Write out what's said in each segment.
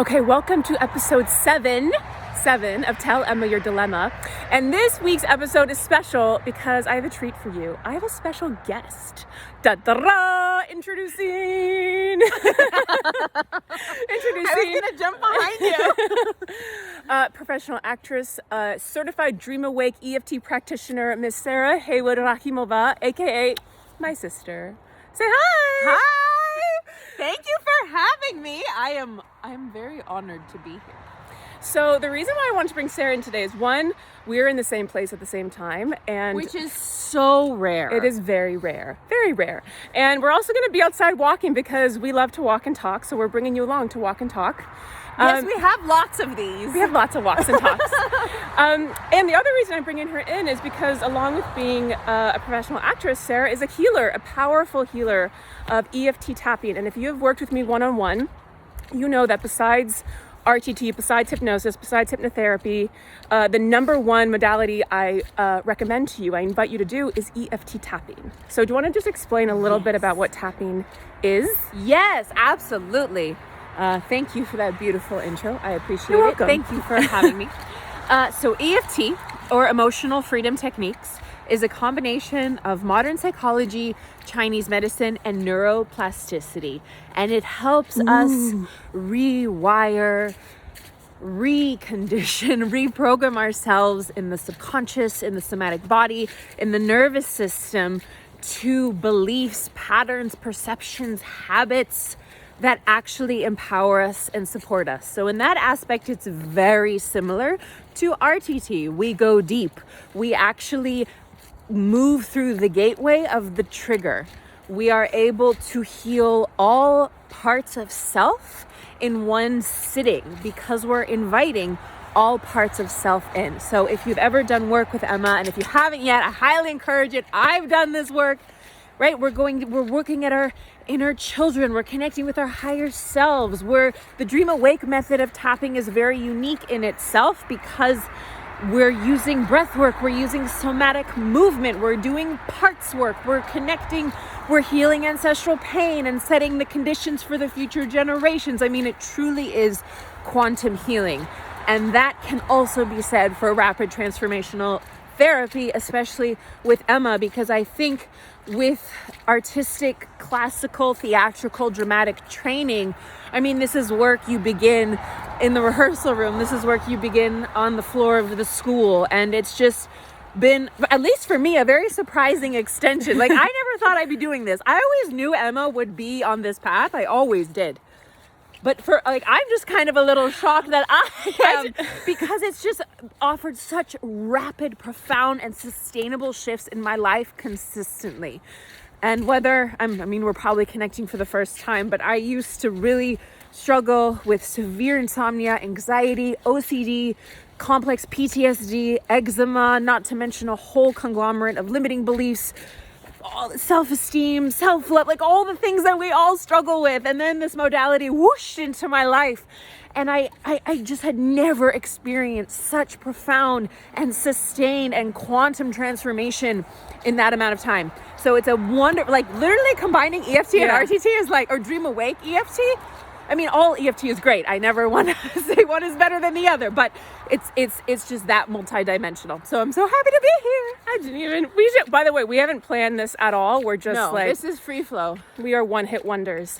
Okay, welcome to episode 7 of Tell Emma Your Dilemma. And this week's episode is special because I have a treat for you. I have a special guest. Da-da-da! Introducing! I was gonna jump behind you. Professional actress, certified Dream Awake EFT practitioner, Miss Sera Heywood Hypnosis, aka my sister. Say hi! Hi! Thank you for having me. I'm very honored to be here. So the reason why I wanted to bring Sera in today is, one, we're in the same place at the same time, and Which is so rare. it is very rare, very rare. And we're also going to be outside walking because we love to walk and talk. So we're bringing you along to walk and talk. Yes, we have lots of these. We have lots of walks and talks. And the other reason I'm bringing her in is because, along with being a professional actress, Sera is a healer, a powerful healer of EFT tapping. And if you have worked with me one-on-one, you know that besides RTT, besides hypnosis, besides hypnotherapy, the number one modality I recommend to you, I invite you to do, is EFT tapping. So do you want to just explain a little bit about what tapping is? Yes, absolutely. Thank you for that beautiful intro. I appreciate You're it. welcome. Thank you for having me. So EFT, or Emotional Freedom Techniques, is a combination of modern psychology, Chinese medicine, and neuroplasticity. And it helps us rewire, recondition, reprogram ourselves in the subconscious, in the somatic body, in the nervous system, to beliefs, patterns, perceptions, habits that actually empower us and support us. So in that aspect, it's very similar to RTT. We go deep. We actually move through the gateway of the trigger. We are able to heal all parts of self in one sitting because we're inviting all parts of self in. So if you've ever done work with Emma, and if you haven't yet, I highly encourage it. I've done this work, right? We're working at our inner children. We're connecting with our higher selves. The Dream Awake method of tapping is very unique in itself because we're using breath work, we're using somatic movement, we're doing parts work, we're connecting, we're healing ancestral pain and setting the conditions for the future generations. I mean, it truly is quantum healing. And that can also be said for rapid transformational therapy, especially with Emma, because I think with artistic, classical, theatrical, dramatic training, I mean, this is work you begin in the rehearsal room. This is work you begin on the floor of the school. And it's just been, at least for me, a very surprising extension. Like, I never thought I'd be doing this. I always knew Emma would be on this path. I always did. But I'm just kind of a little shocked that I am, because it's just offered such rapid, profound, and sustainable shifts in my life consistently. And we're probably connecting for the first time, but I used to really struggle with severe insomnia, anxiety, OCD, complex PTSD, eczema, not to mention a whole conglomerate of limiting beliefs, all self-esteem, self-love, like all the things that we all struggle with. And then this modality whooshed into my life. And I just had never experienced such profound and sustained and quantum transformation in that amount of time. So it's a wonder, like literally combining EFT and RTT is like, or Dream Awake EFT. I mean, all EFT is great. I never want to say one is better than the other, but it's just that multidimensional. So I'm so happy to be here. By the way, we haven't planned this at all. We're just this is free flow. We are one-hit wonders.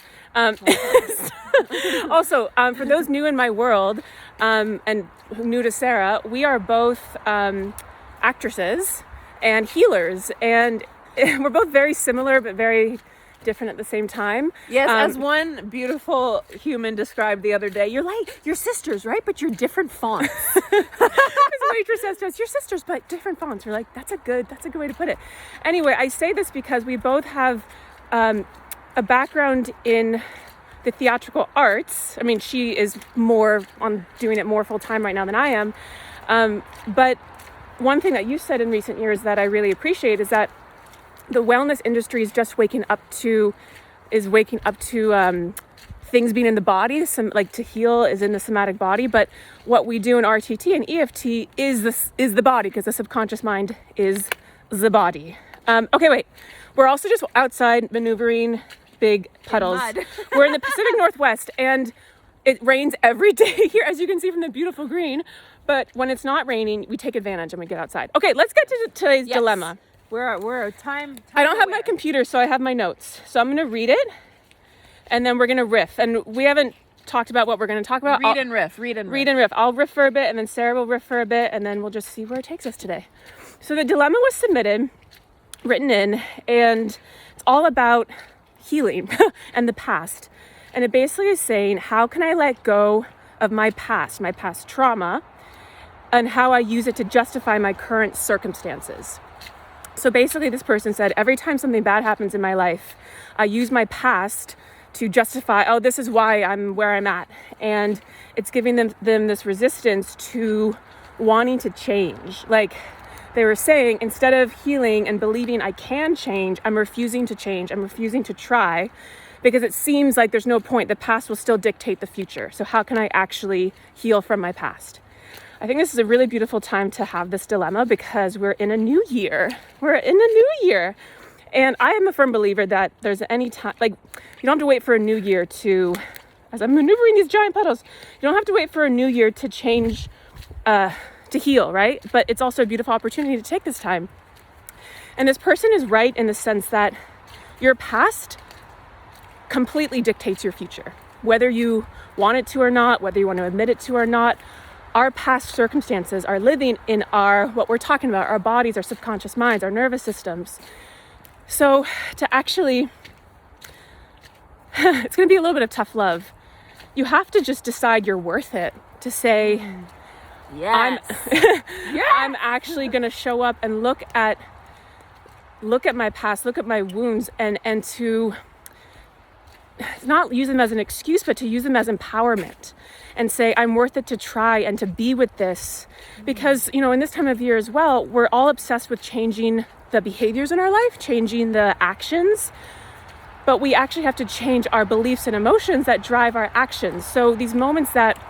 Also, for those new in my world and new to Sera, we are both actresses and healers, and we're both very similar but very different at the same time. Yes, as one beautiful human described the other day, you're sisters, right? But you're different fonts. As a waitress says to us, you're sisters, but different fonts. We're like, that's a good way to put it. Anyway, I say this because we both have a background in the theatrical arts. I mean, she is more on doing it more full time right now than I am. But one thing that you said in recent years that I really appreciate is that the wellness industry is just waking up to things being in the body. Some, like, to heal is in the somatic body, but what we do in RTT and EFT is the body, because the subconscious mind is the body. Okay, wait. We're also just outside maneuvering big puddles. Mud. We're in the Pacific Northwest, and It rains every day here, as you can see from the beautiful green. But when it's not raining, we take advantage and we get outside. Okay, let's get to today's dilemma. We're time I don't have aware. my computer, so I have my notes. So I'm going to read it, and then we're going to riff. And we haven't talked about what we're going to talk about. Read and riff. I'll riff for a bit, and then Sera will riff for a bit, and then we'll just see where it takes us today. So the dilemma was submitted, written in, and it's all about healing and the past. And it basically is saying, how can I let go of my past trauma, and how I use it to justify my current circumstances. So basically this person said, every time something bad happens in my life, I use my past to justify, oh, this is why I'm where I'm at. And it's giving them this resistance to wanting to change. Like they were saying, instead of healing and believing I can change, I'm refusing to change. I'm refusing to try because it seems like there's no point. The past will still dictate the future. So how can I actually heal from my past? I think this is a really beautiful time to have this dilemma because we're in a new year. And I am a firm believer that there's any time, like you don't have to wait for a new year to, as I'm maneuvering these giant puddles, you don't have to wait for a new year to change, to heal, right? But it's also a beautiful opportunity to take this time. And this person is right in the sense that your past completely dictates your future. Whether you want it to or not, whether you want to admit it to or not, our past circumstances are living in what we're talking about, our bodies, our subconscious minds, our nervous systems. So to actually, it's going to be a little bit of tough love. You have to just decide you're worth it to say, yes. I'm actually going to show up and look at my past, look at my wounds, and to not use them as an excuse, but to use them as empowerment and say, I'm worth it to try and to be with this. Because, in this time of year as well, we're all obsessed with changing the behaviors in our life, changing the actions, but we actually have to change our beliefs and emotions that drive our actions. So these moments that,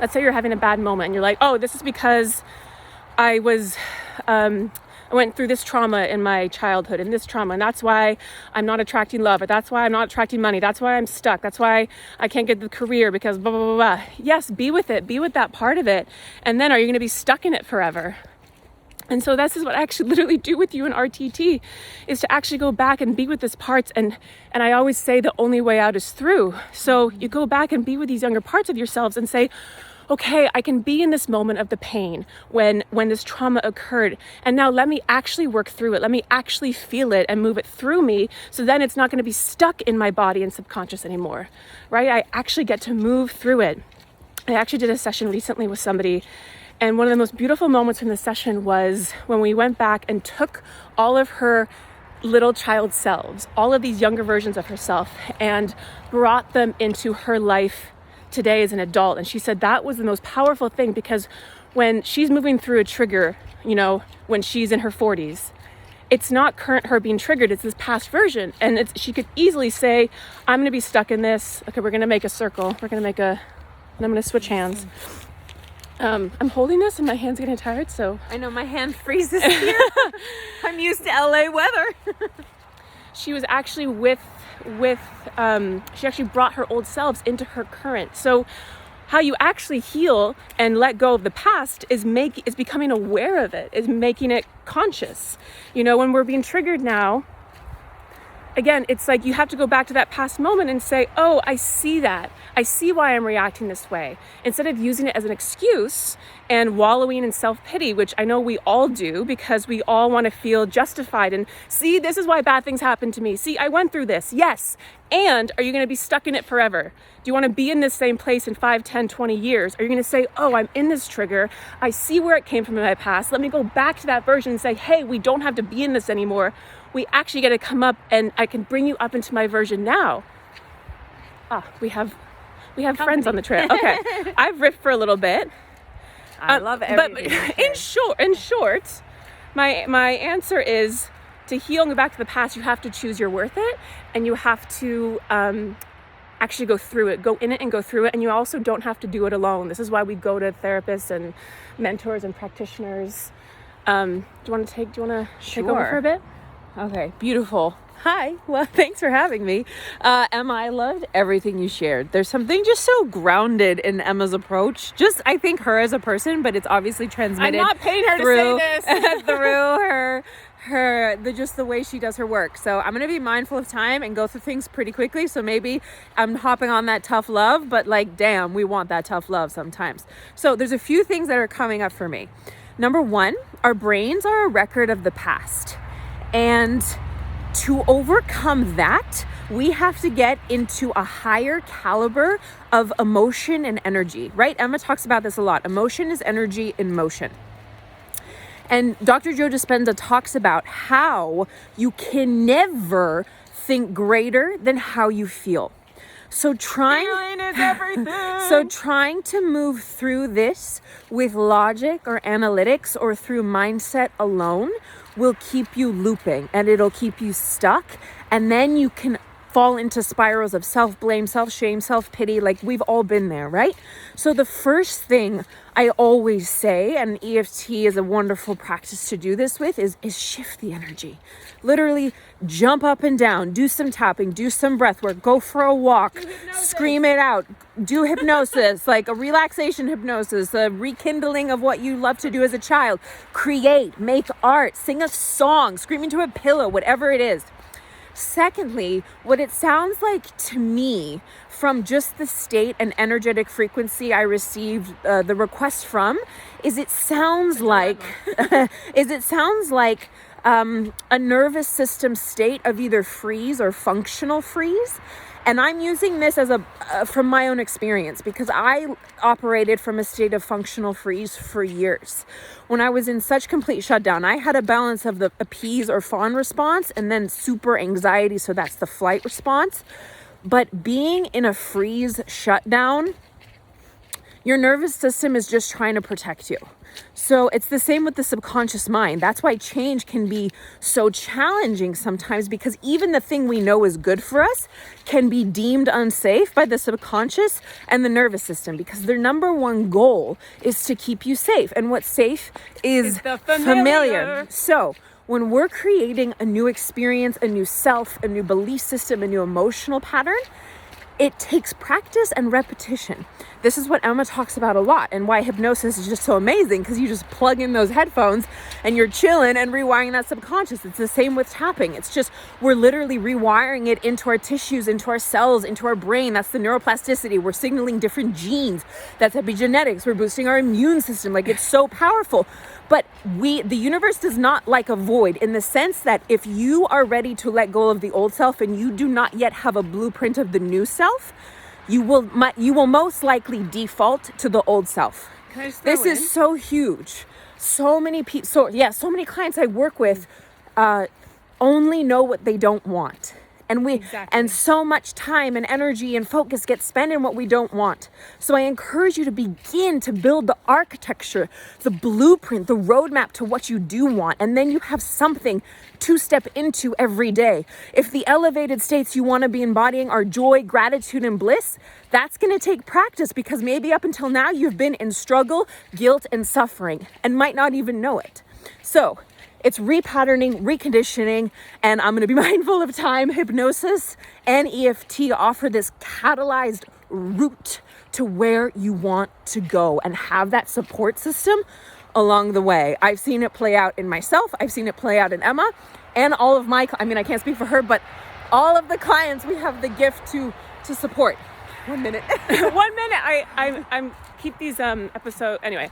let's say you're having a bad moment and you're like, oh, this is because I went through this trauma in my childhood and this trauma, and that's why I'm not attracting love, or that's why I'm not attracting money, that's why I'm stuck, that's why I can't get the career because blah, blah, blah, blah. Yes, be with it, be with that part of it. And then are you going to be stuck in it forever? And so this is what I actually literally do with you in RTT, is to actually go back and be with this parts. And I always say the only way out is through. So you go back and be with these younger parts of yourselves and say, okay, I can be in this moment of the pain when this trauma occurred. And now let me actually work through it. Let me actually feel it and move it through me. So then it's not going to be stuck in my body and subconscious anymore, right? I actually get to move through it. I actually did a session recently with somebody, and one of the most beautiful moments from the session was when we went back and took all of her little child selves, all of these younger versions of herself, and brought them into her life today as an adult. And she said that was the most powerful thing, because when she's moving through a trigger, when she's in her 40s, it's not current her being triggered, it's this past version. And she could easily say, I'm going to be stuck in this. Okay, we're going to make a circle. And I'm going to switch hands. I'm holding this and my hand's getting tired, so. I know my hand freezes here. I'm used to LA weather. She was actually she actually brought her old selves into her current. So how you actually heal and let go of the past is becoming aware of it, is making it conscious. When we're being triggered now, again, it's like you have to go back to that past moment and say, oh, I see that. I see why I'm reacting this way. Instead of using it as an excuse and wallowing in self-pity, which I know we all do because we all want to feel justified and see, this is why bad things happen to me. See, I went through this. Yes. And are you going to be stuck in it forever? Do you want to be in this same place in 5, 10, 20 years? Are you going to say, oh, I'm in this trigger. I see where it came from in my past. Let me go back to that version and say, hey, we don't have to be in this anymore. We actually get to come up and I can bring you up into my version now. We have friends on the trail. Okay. I've riffed for a little bit. I love everything. But in short, my answer is to heal and go back to the past. You have to choose you're worth it, and you have to actually go through it, go in it and go through it. And you also don't have to do it alone. This is why we go to therapists and mentors and practitioners. Do you want to take over for a bit? Okay, beautiful. Hi. Well, thanks for having me. Emma, I loved everything you shared. There's something just so grounded in Emma's approach. Just, I think, her as a person, but it's obviously transmitted. I'm not paying her through, to say this. through just the way she does her work. So I'm going to be mindful of time and go through things pretty quickly. So maybe I'm hopping on that tough love, but like, damn, we want that tough love sometimes. So there's a few things that are coming up for me. Number one, our brains are a record of the past. And to overcome that, we have to get into a higher caliber of emotion and energy, right? Emma talks about this a lot. Emotion is energy in motion. And Dr. Joe Dispenza talks about how you can never think greater than how you feel. So Feeling is everything. trying to move through this with logic or analytics or through mindset alone will keep you looping, and it'll keep you stuck. And then you can fall into spirals of self-blame, self-shame, self-pity. Like, we've all been there, right? So the first thing I always say, and EFT is a wonderful practice to do this with, is shift the energy. Literally jump up and down, do some tapping, do some breath work, go for a walk, scream it out, do hypnosis, like a relaxation hypnosis, a rekindling of what you love to do as a child, create, make art, sing a song, scream into a pillow, whatever it is. Secondly, what it sounds like to me from just the state and energetic frequency I received the request from is it sounds like a nervous system state of either freeze or functional freeze. And I'm using this as from my own experience, because I operated from a state of functional freeze for years. When I was in such complete shutdown, I had a balance of the appease or fawn response and then super anxiety. So that's the flight response. But being in a freeze shutdown, your nervous system is just trying to protect you. So it's the same with the subconscious mind. That's why change can be so challenging sometimes, because even the thing we know is good for us can be deemed unsafe by the subconscious and the nervous system, because their number one goal is to keep you safe. And what's safe is the familiar. So when we're creating a new experience, a new self, a new belief system, a new emotional pattern, it takes practice and repetition. This is what Emma talks about a lot, and why hypnosis is just so amazing, because you just plug in those headphones and you're chilling and rewiring that subconscious. It's the same with tapping. It's just, we're literally rewiring it into our tissues, into our cells, into our brain. That's the neuroplasticity. We're signaling different genes. That's epigenetics. We're boosting our immune system. Like, it's so powerful. But the universe does not like a void, in the sense that if you are ready to let go of the old self and you do not yet have a blueprint of the new self, you will most likely default to the old self. This is so huge. So many people, so many clients I work with only know what they don't want. And so much time and energy and focus gets spent in what we don't want. So I encourage you to begin to build the architecture, the blueprint, the roadmap to what you do want. And then you have something to step into every day. If the elevated states you want to be embodying are joy, gratitude, and bliss, that's going to take practice, because maybe up until now you've been in struggle, guilt, and suffering and might not even know it. So it's repatterning, reconditioning, and I'm going to be mindful of time. Hypnosis and EFT offer this catalyzed route to where you want to go, and have that support system along the way. I've seen it play out in myself. I've seen it play out in Emma, and all of I can't speak for her, but all of the clients we have the gift to support. 1 minute. 1 minute. I'm keep these episodes anyway.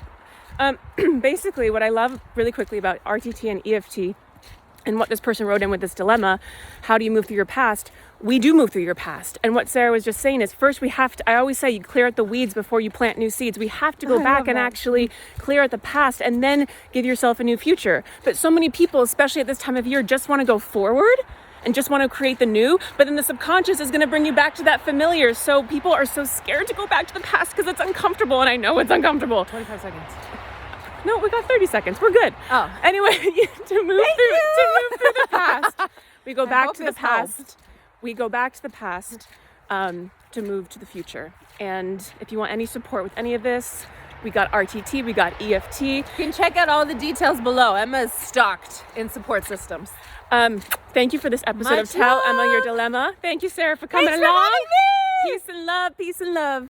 Basically, what I love really quickly about RTT and EFT, and what this person wrote in with this dilemma, how do you move through your past? We do move through your past. And what Sera was just saying is, first we have to, I always say, you clear out the weeds before you plant new seeds. We have to go back and actually clear out the past and then give yourself a new future. But so many people, especially at this time of year, just want to go forward and just want to create the new, but then the subconscious is going to bring you back to that familiar. So people are so scared to go back to the past because it's uncomfortable, and I know it's uncomfortable. 25 seconds. No, we got 30 seconds. We're good. Oh. Anyway, to move through the past, we go back to the past. Helped. We go back to the past to move to the future. And if you want any support with any of this, we got RTT, we got EFT. You can check out all the details below. Emma is stocked in support systems. Thank you for this episode Much of Tell Emma Your love. Dilemma. Thank you, Sera, for coming Thanks for along. having me. Peace and love, peace and love.